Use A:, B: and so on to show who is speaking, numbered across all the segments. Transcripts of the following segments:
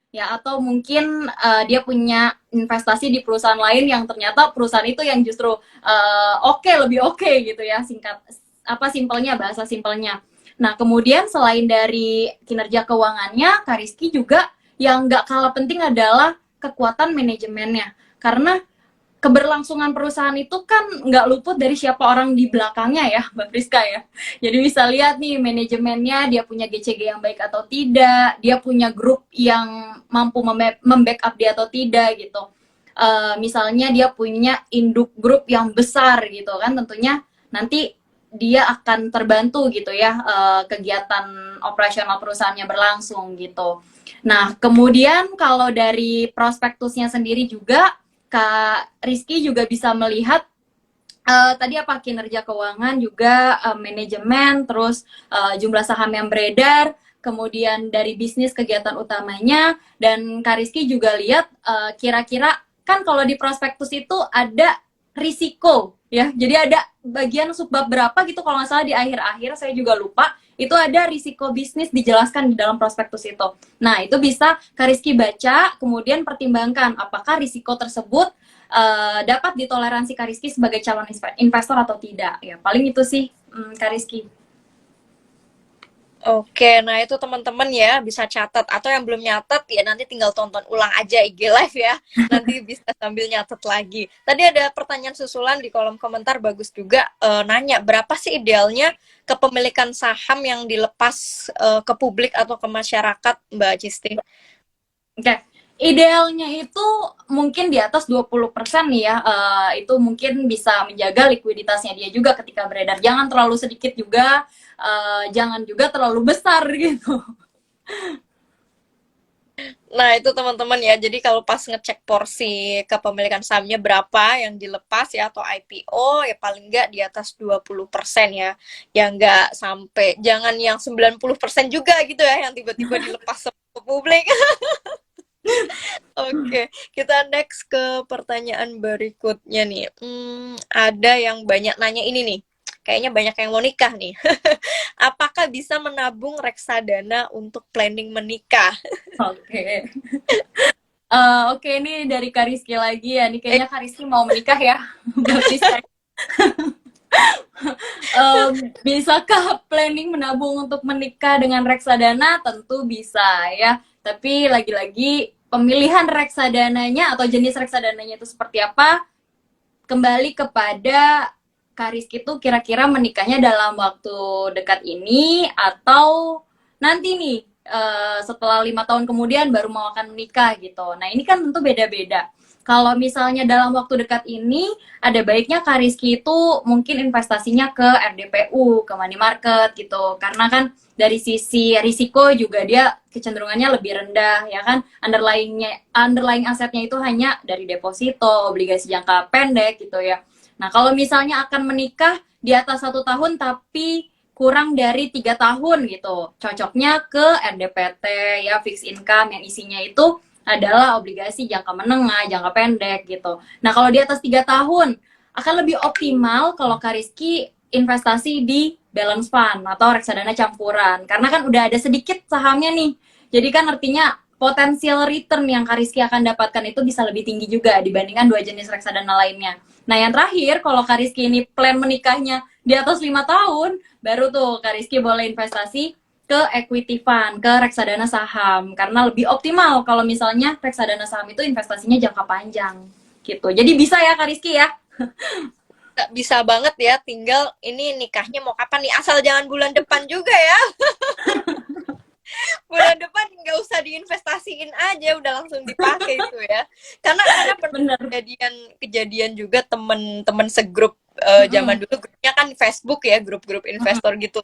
A: ya, atau mungkin dia punya investasi di perusahaan lain yang ternyata perusahaan itu yang justru oke, lebih oke gitu ya, singkat apa simpelnya, bahasa simpelnya. Nah, kemudian selain dari kinerja keuangannya, Kak Rizky juga yang nggak kalah penting adalah kekuatan manajemennya. Karena keberlangsungan perusahaan itu kan nggak luput dari siapa orang di belakangnya ya, Mbak Friska ya. Jadi bisa lihat nih manajemennya, dia punya GCG yang baik atau tidak, dia punya grup yang mampu membackup dia atau tidak gitu. Misalnya dia punya induk grup yang besar gitu kan, tentunya nanti dia akan terbantu gitu ya, kegiatan operasional perusahaannya berlangsung gitu. Nah, kemudian kalau dari prospektusnya sendiri juga, Kak Rizky juga bisa melihat tadi apa kinerja keuangan juga, manajemen, terus jumlah saham yang beredar, kemudian dari bisnis kegiatan utamanya, dan Kak Rizky juga lihat kira-kira kan kalau di prospektus itu ada risiko ya, jadi ada bagian subbab berapa gitu kalau nggak salah di akhir-akhir, saya juga lupa, itu ada risiko bisnis dijelaskan di dalam prospektus itu. Nah, itu bisa Kak Rizky baca, kemudian pertimbangkan apakah risiko tersebut dapat ditoleransi Kak Rizky sebagai calon investor atau tidak. Ya, paling itu sih, Kak Rizky.
B: Oke, nah itu teman-teman ya bisa catat atau yang belum nyatet ya nanti tinggal tonton ulang aja IG Live ya. Nanti bisa sambil nyatet lagi. Tadi ada pertanyaan susulan di kolom komentar bagus juga nanya berapa sih idealnya kepemilikan saham yang dilepas ke publik atau ke masyarakat, Mbak Cisti?
A: Oke. Idealnya itu mungkin di atas 20% nih ya. Itu mungkin bisa menjaga likuiditasnya dia juga ketika beredar. Jangan terlalu sedikit juga, jangan juga terlalu besar gitu.
B: Nah, itu teman-teman ya. Jadi kalau pas ngecek porsi kepemilikan sahamnya berapa yang dilepas ya atau IPO ya paling nggak di atas 20% ya. Yang nggak sampai jangan yang 90% juga gitu ya yang tiba-tiba dilepas ke publik. Oke, kita next ke pertanyaan berikutnya nih. Ada yang banyak nanya ini nih. Kayaknya banyak yang mau nikah nih. Apakah bisa menabung reksadana untuk planning menikah?
A: Oke. Oke, ini dari Kak Rizky lagi ya. Ini
B: Eh,
A: kayaknya Kak Rizky mau menikah ya, Mbak Friska. Bisakah planning menabung untuk menikah dengan reksadana? Tentu bisa ya. Tapi lagi-lagi pemilihan reksadananya atau jenis reksadananya itu seperti apa kembali kepada Kak Rizky itu kira-kira menikahnya dalam waktu dekat ini atau nanti nih setelah 5 tahun kemudian baru mau akan menikah gitu. Nah ini kan tentu beda-beda. Kalau misalnya dalam waktu dekat ini, ada baiknya Kak Rizky itu mungkin investasinya ke RDPU, ke money market gitu. Karena kan dari sisi risiko juga dia kecenderungannya lebih rendah ya kan, underlying asetnya itu hanya dari deposito, obligasi jangka pendek gitu ya. Nah kalau misalnya akan menikah di atas 1 tahun tapi kurang dari 3 tahun gitu, cocoknya ke RDPT ya, fixed income yang isinya itu adalah obligasi jangka menengah, jangka pendek gitu. Nah kalau di atas 3 tahun akan lebih optimal kalau Kak Rizky investasi di balance fund atau reksadana campuran, karena kan udah ada sedikit sahamnya nih, jadi kan artinya potensial return yang Kak Rizky akan dapatkan itu bisa lebih tinggi juga dibandingkan dua jenis reksadana lainnya. Nah yang terakhir, kalau Kak Rizky ini plan menikahnya di atas 5 tahun, baru tuh Kak Rizky boleh investasi ke equity fund, ke reksadana saham, karena lebih optimal kalau misalnya reksadana saham itu investasinya jangka panjang gitu. Jadi bisa ya Kak Rizky ya.
B: nggak bisa banget ya, tinggal ini nikahnya mau kapan nih, asal jangan bulan depan juga ya. Bulan depan nggak usah diinvestasiin aja, udah langsung dipakai itu ya. Karena pernah
A: Bener.
B: kejadian kejadian juga temen-temen segrup zaman
A: Mm-mm.
B: dulu grupnya kan Facebook ya, grup-grup
A: Mm-mm.
B: investor gitu.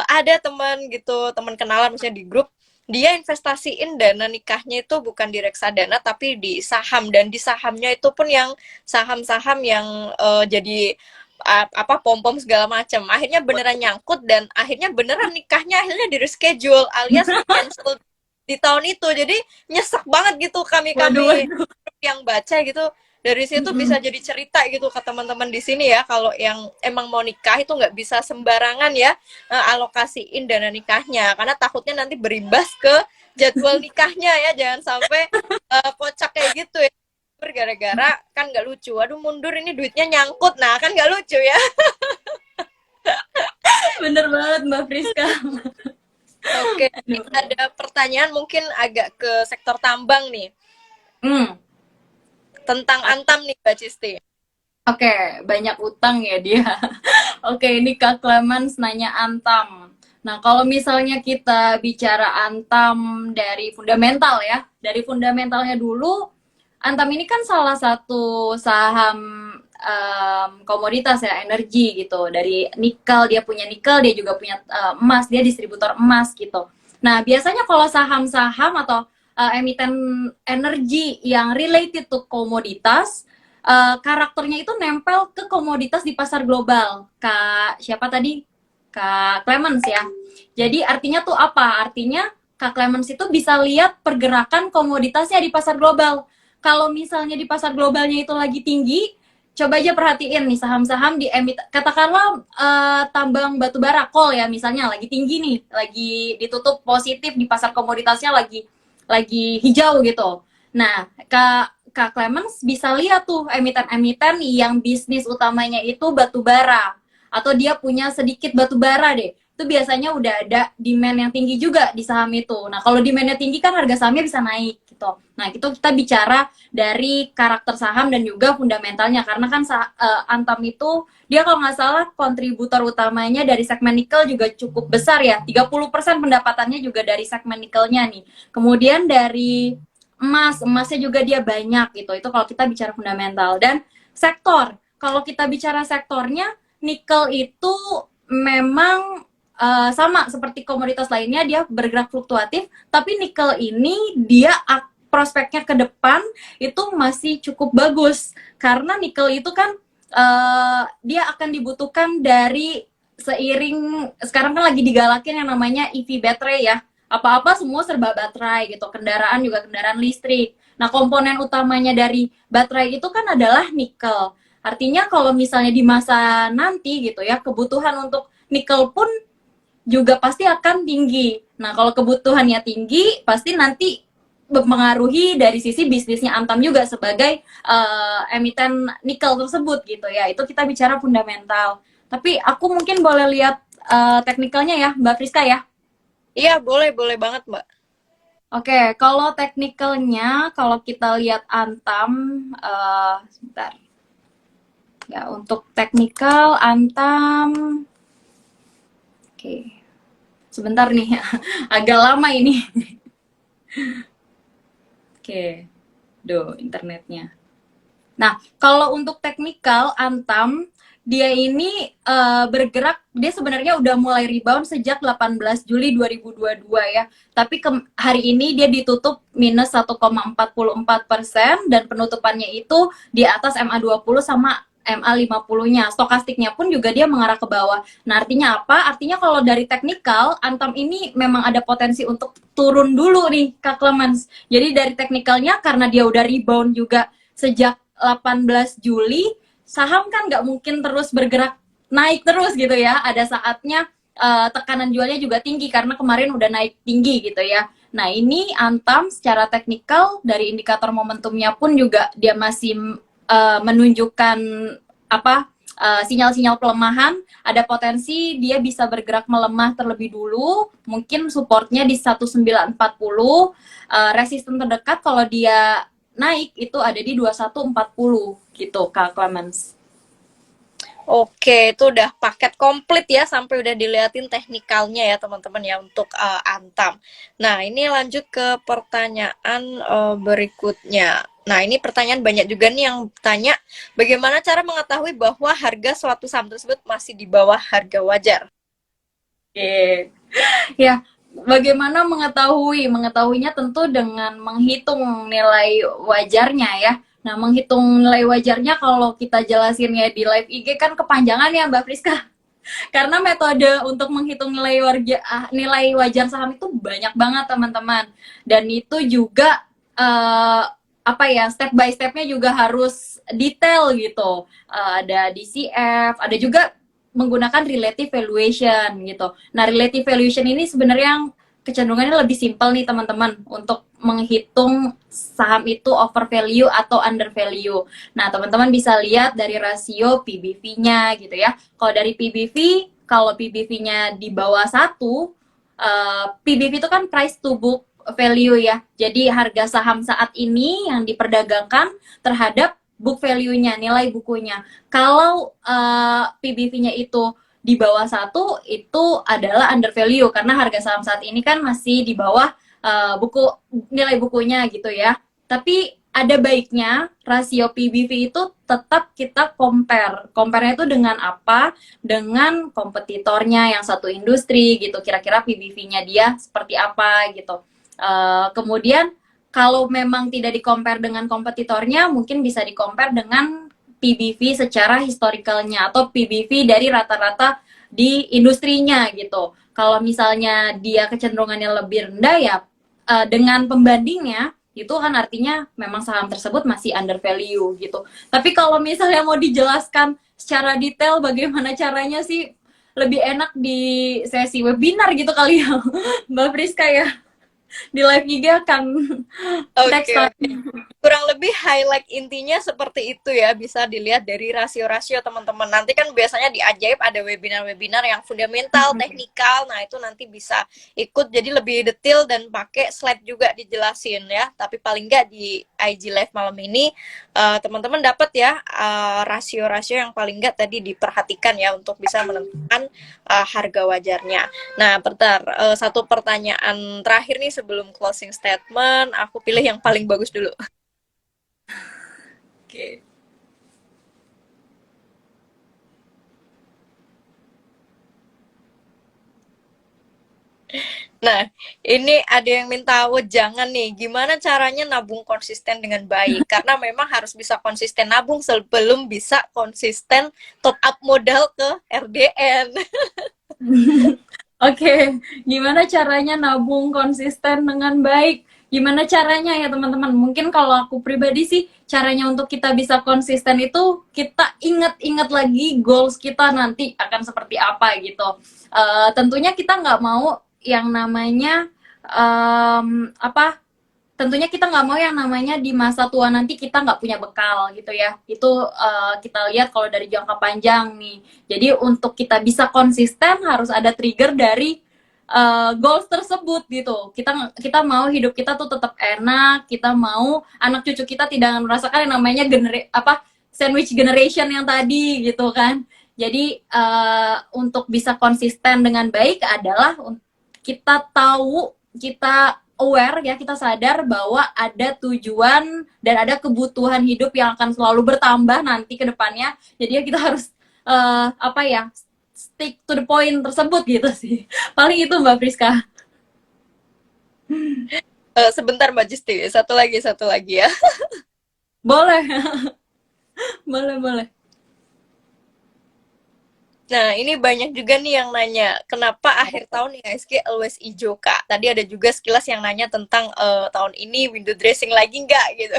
B: Ada teman gitu, teman kenalan misalnya di grup, dia investasiin dana nikahnya itu bukan di reksadana tapi di saham, dan di sahamnya itu pun yang saham-saham yang jadi apa pom-pom segala macam. Akhirnya beneran nyangkut dan akhirnya beneran nikahnya akhirnya di reschedule alias di cancel di tahun itu. Jadi nyesek banget gitu
A: Waduh,
B: kami-kami
A: waduh.
B: yang baca gitu. Dari situ bisa jadi cerita gitu ke teman-teman di sini ya, kalau yang emang mau nikah itu nggak bisa sembarangan ya alokasiin dana nikahnya, karena takutnya nanti berimbas ke jadwal nikahnya ya, jangan sampai kocak kayak gitu ya, gara-gara kan nggak lucu, aduh mundur ini duitnya nyangkut, nah kan nggak lucu ya.
A: Bener banget Mbak Friska.
B: Oke, ini
A: Aduh.
B: ada pertanyaan mungkin agak ke sektor tambang nih,
A: Hmm.
B: tentang Antam nih Mbak Cisti.
A: Oke, banyak utang ya dia. Oke, ini Kak Clemens nanya Antam. Nah, kalau misalnya kita bicara Antam dari fundamental ya, dari fundamentalnya dulu, Antam ini kan salah satu saham komoditas ya, energi gitu. Dari nikel, dia punya nikel, dia juga punya emas, dia distributor emas gitu. Nah, biasanya kalau saham-saham atau emiten energi yang related to komoditas, karakternya itu nempel ke komoditas di pasar global. Kak siapa tadi? Kak Clemens ya. Jadi artinya tuh apa? Artinya Kak Clemens itu bisa lihat pergerakan komoditasnya di pasar global. Kalau misalnya di pasar globalnya itu lagi tinggi, coba aja perhatiin nih saham-saham di emit, katakanlah tambang batu bara coal ya misalnya lagi tinggi nih, lagi ditutup positif di pasar komoditasnya lagi hijau gitu. Nah, Kak Clemens bisa lihat tuh emiten-emiten yang bisnis utamanya itu batu bara atau dia punya sedikit batu bara deh. Itu biasanya udah ada demand yang tinggi juga di saham itu. Nah, kalau demandnya tinggi kan harga sahamnya bisa naik gitu. Nah, itu kita bicara dari karakter saham dan juga fundamentalnya karena kan Antam itu dia kalau nggak salah kontributor utamanya dari segmen nikel juga cukup besar ya. 30% pendapatannya juga dari segmen nikelnya nih. Kemudian dari emasnya juga dia banyak gitu. Itu kalau kita bicara fundamental dan sektor. Kalau kita bicara sektornya, nikel itu memang sama seperti komoditas lainnya dia bergerak fluktuatif, tapi nikel ini dia prospeknya ke depan itu masih cukup bagus karena nikel itu kan dia akan dibutuhkan dari seiring sekarang kan lagi digalakin yang namanya EV baterai ya, apa-apa semua serba baterai gitu, kendaraan juga kendaraan listrik. Nah, komponen utamanya dari baterai itu kan adalah nikel. Artinya kalau misalnya di masa nanti gitu ya, kebutuhan untuk nikel pun juga pasti akan tinggi. Nah, kalau kebutuhannya tinggi, pasti nanti mempengaruhi dari sisi bisnisnya Antam juga sebagai emiten nikel tersebut gitu ya. Itu kita bicara fundamental. Tapi aku mungkin boleh lihat teknikalnya ya, Mbak Friska ya.
B: Iya, boleh, boleh banget, Mbak.
A: Oke, kalau teknikalnya, kalau kita lihat Antam, sebentar. Ya, untuk teknikal Antam, oke, sebentar nih, agak lama ini. Oke, internetnya. Nah, kalau untuk teknikal Antam, dia ini bergerak, dia sebenarnya udah mulai rebound sejak 18 Juli 2022 ya. Tapi hari ini dia ditutup minus 1,44% dan penutupannya itu di atas MA20 sama MA50-nya. Stokastiknya pun juga dia mengarah ke bawah. Nah, artinya apa? Artinya kalau dari teknikal, Antam ini memang ada potensi untuk turun dulu nih, Kak Clemens. Jadi dari teknikalnya, karena dia udah rebound juga sejak 18 Juli, saham kan nggak mungkin terus bergerak naik terus gitu ya. Ada saatnya tekanan jualnya juga tinggi karena kemarin udah naik tinggi gitu ya. Nah, ini Antam secara teknikal dari indikator momentumnya pun juga dia masih menunjukkan apa sinyal-sinyal pelemahan, ada potensi dia bisa bergerak melemah terlebih dulu, mungkin supportnya di 1940, resisten terdekat kalau dia naik itu ada di 2140 gitu Kak Clemens.
B: Oke, itu udah paket komplit ya, sampai udah diliatin teknikalnya ya teman-teman ya untuk Antam. Nah, ini lanjut ke pertanyaan berikutnya. Nah, ini pertanyaan banyak juga nih yang tanya, bagaimana cara mengetahui bahwa harga suatu saham tersebut masih di bawah harga wajar?
A: Oke. Ya, bagaimana mengetahui? Mengetahuinya tentu dengan menghitung nilai wajarnya ya. Nah, menghitung nilai wajarnya kalau kita jelasinnya di live IG kan kepanjangan ya Mbak Friska. Karena metode untuk menghitung nilai wajar saham itu banyak banget teman-teman. Dan itu juga apa ya, step by stepnya juga harus detail gitu. Ada DCF, ada juga menggunakan relative valuation gitu. Nah, relative valuation ini sebenarnya yang kecenderungannya lebih simpel nih teman-teman untuk menghitung saham itu over value atau under value. Nah, teman-teman bisa lihat dari rasio PBV-nya gitu ya. Kalau dari PBV, kalau PBV-nya di bawah satu, PBV itu kan price to book value ya. Jadi harga saham saat ini yang diperdagangkan terhadap book value-nya, nilai bukunya. Kalau PBV-nya itu di bawah satu, itu adalah under value karena harga saham saat ini kan masih di bawah buku nilai bukunya gitu ya. Tapi ada baiknya rasio PBV itu tetap kita compare. Compare-nya itu dengan apa? Dengan kompetitornya yang satu industri gitu. Kira-kira PBV-nya dia seperti apa gitu. Kemudian kalau memang tidak di-compare dengan kompetitornya, mungkin bisa di-compare dengan PBV secara historicalnya atau PBV dari rata-rata di industrinya gitu. Kalau misalnya dia kecenderungannya lebih rendah ya dengan pembandingnya itu kan artinya memang saham tersebut masih under value gitu. Tapi kalau misalnya mau dijelaskan secara detail bagaimana caranya sih lebih enak di sesi webinar gitu kali ya Mbak Priska ya di live IG akan next
B: Oke, oke.
A: time.
B: Kurang lebih highlight intinya seperti itu ya, bisa dilihat dari rasio-rasio teman-teman. Nanti kan biasanya di Ajaib ada webinar-webinar yang fundamental, teknikal, nah itu nanti bisa ikut jadi lebih detail dan pakai slide juga dijelasin ya. Tapi paling nggak di IG Live malam ini teman-teman dapat ya rasio-rasio yang paling nggak tadi diperhatikan ya untuk bisa menentukan harga wajarnya. Nah, bentar, satu pertanyaan terakhir nih sebelum closing statement, aku pilih yang paling bagus dulu.
A: Oke.
B: Nah, ini ada yang minta jangan nih, gimana caranya nabung konsisten dengan baik? Karena memang harus bisa konsisten nabung sebelum bisa konsisten top up modal ke RDN.
A: Oke, gimana caranya nabung konsisten dengan baik? Gimana caranya ya teman-teman? Mungkin kalau aku pribadi sih, caranya untuk kita bisa konsisten itu kita ingat-ingat lagi goals kita nanti akan seperti apa gitu. Tentunya kita nggak mau yang namanya apa tentunya kita nggak mau yang namanya di masa tua nanti kita nggak punya bekal gitu ya. Itu kita lihat kalau dari jangka panjang nih. Jadi untuk kita bisa konsisten harus ada trigger dari goals tersebut gitu. Kita mau hidup kita tuh tetap enak, kita mau anak cucu kita tidak merasakan yang namanya sandwich generation yang tadi gitu kan. Jadi untuk bisa konsisten dengan baik adalah kita tahu, kita aware ya, kita sadar bahwa ada tujuan dan ada kebutuhan hidup yang akan selalu bertambah nanti ke depannya. Jadi ya kita harus stick to the point tersebut gitu sih. Paling itu Mbak Priska.
B: Sebentar Mbak Jisti, satu lagi ya.
A: Boleh, boleh, boleh.
B: Nah, ini banyak juga nih yang nanya, kenapa akhir tahun IHSG always hijau, Kak? Tadi ada juga sekilas yang nanya tentang tahun ini window dressing lagi nggak gitu.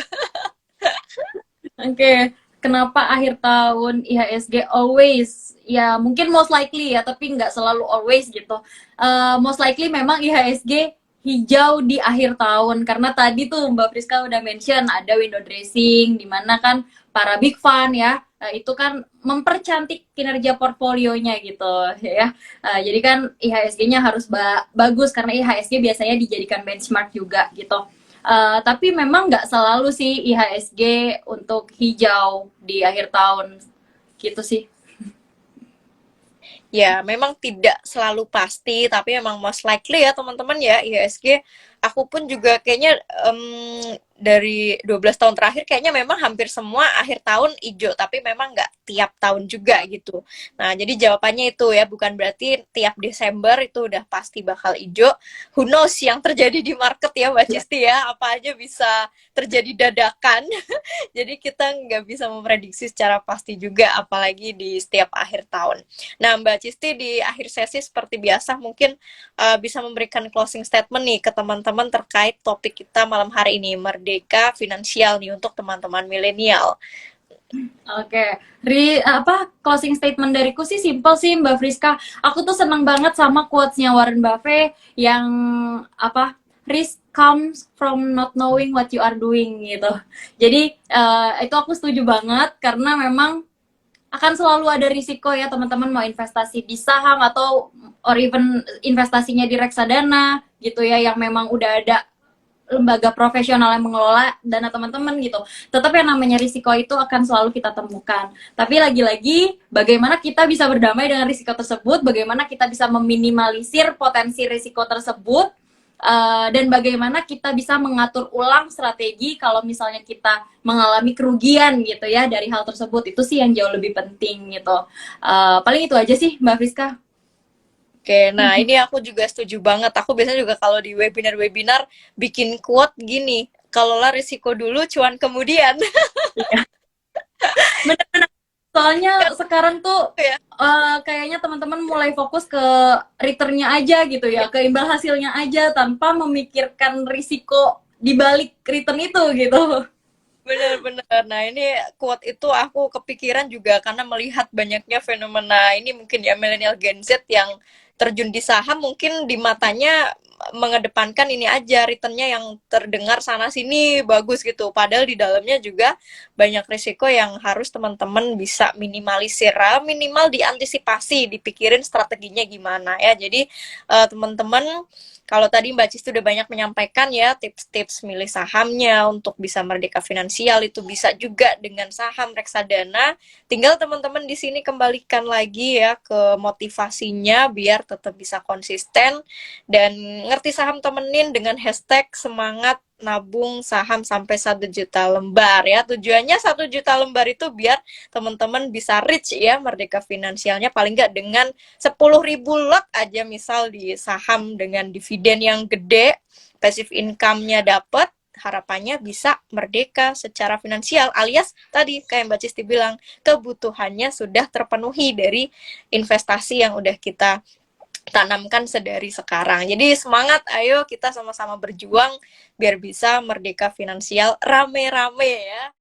A: Oke, kenapa akhir tahun IHSG always? Ya mungkin most likely ya, tapi nggak selalu always gitu. Most likely memang IHSG hijau di akhir tahun karena tadi tuh Mbak Priska udah mention ada window dressing di mana kan para big fund ya itu kan mempercantik kinerja portfolionya gitu ya. Jadi kan IHSG-nya harus bagus karena IHSG biasanya dijadikan benchmark juga gitu. Tapi memang nggak selalu sih IHSG untuk hijau di akhir tahun gitu sih.
B: Ya, memang tidak selalu pasti, tapi memang most likely ya teman-teman ya IHSG. Aku pun juga kayaknya dari 12 tahun terakhir kayaknya memang hampir semua akhir tahun hijau, tapi memang nggak tiap tahun juga gitu. Nah, jadi jawabannya itu ya, bukan berarti tiap Desember itu udah pasti bakal hijau. Who knows yang terjadi di market ya Mbak Cisti ya, apa aja bisa terjadi dadakan. Jadi kita nggak bisa memprediksi secara pasti juga, apalagi di setiap akhir tahun. Nah, Mbak Cisti di akhir sesi seperti biasa mungkin bisa memberikan closing statement nih ke teman-teman terkait topik kita malam hari ini, Merdeka merdeka finansial nih untuk teman-teman milenial.
A: Oke, closing statement dariku sih simple sih Mbak Friska. Aku tuh seneng banget sama quotes-nya Warren Buffett yang risk comes from not knowing what you are doing gitu. Jadi itu aku setuju banget karena memang akan selalu ada risiko ya teman-teman mau investasi di saham atau or even investasinya di reksadana gitu ya yang memang udah ada lembaga profesional yang mengelola dana teman-teman gitu. Tetap yang namanya risiko itu akan selalu kita temukan. Tapi lagi-lagi bagaimana kita bisa berdamai dengan risiko tersebut, bagaimana kita bisa meminimalisir potensi risiko tersebut, dan bagaimana kita bisa mengatur ulang strategi kalau misalnya kita mengalami kerugian gitu ya dari hal tersebut. Itu sih yang jauh lebih penting gitu. Paling itu aja sih Mbak Friska.
B: Oke, nah ini aku juga setuju banget. Aku biasanya juga kalau di webinar-webinar bikin quote gini, kelola risiko dulu, cuan kemudian.
A: Benar-benar. Soalnya
B: Kan
A: sekarang tuh
B: ya.
A: kayaknya teman-teman mulai fokus ke returnnya aja gitu ya, ke imbal hasilnya aja tanpa memikirkan risiko di balik return itu gitu.
B: Bener-bener. Nah, ini quote itu aku kepikiran juga karena melihat banyaknya fenomena ini mungkin ya milenial Gen Z yang terjun di saham mungkin di matanya mengedepankan ini aja returnnya yang terdengar sana sini bagus gitu padahal di dalamnya juga banyak risiko yang harus teman-teman bisa minimalisir minimal diantisipasi dipikirin strateginya gimana ya jadi teman-teman kalau tadi Mbak Cis udah banyak menyampaikan ya tips-tips milih sahamnya untuk bisa merdeka finansial itu bisa juga dengan saham reksadana. Tinggal teman-teman di sini kembalikan lagi ya ke motivasinya biar tetap bisa konsisten dan ngerti saham temenin dengan hashtag semangat nabung saham sampai 1 juta lembar ya. Tujuannya 1 juta lembar itu biar teman-teman bisa reach ya merdeka finansialnya paling nggak dengan 10.000 lot aja misal di saham dengan dividen yang gede, passive income-nya dapat, harapannya bisa merdeka secara finansial alias tadi kayak Mbak Cisti bilang kebutuhannya sudah terpenuhi dari investasi yang udah kita tanamkan sedari sekarang. Jadi semangat, ayo kita sama-sama berjuang biar bisa merdeka finansial rame-rame ya.